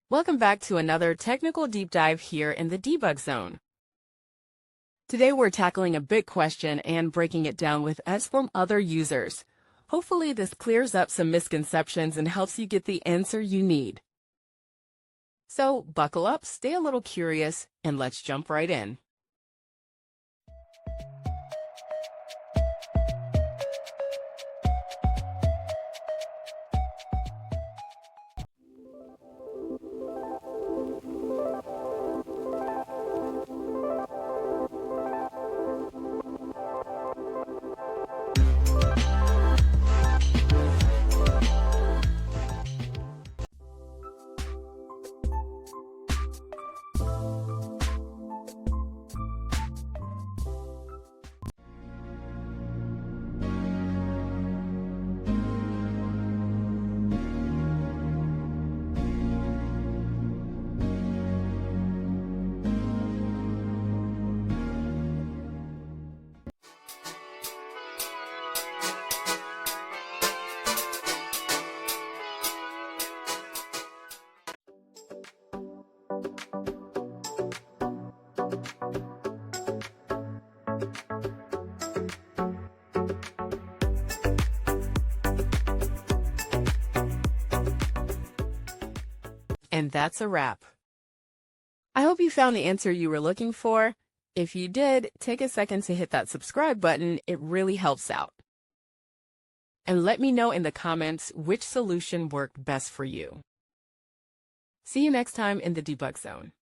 Welcome back to another technical deep dive here in the Debug Zone. Today we're tackling a big question and breaking it down with us from other users. Hopefully this clears up some misconceptions and helps you get the answer you need. So buckle up, stay a little curious, and let's jump right in. And that's a wrap. I hope you found the answer you were looking for. If you did, take a second to hit that subscribe button. It really helps out. And let me know in the comments which solution worked best for you. See you next time in the Debug Zone.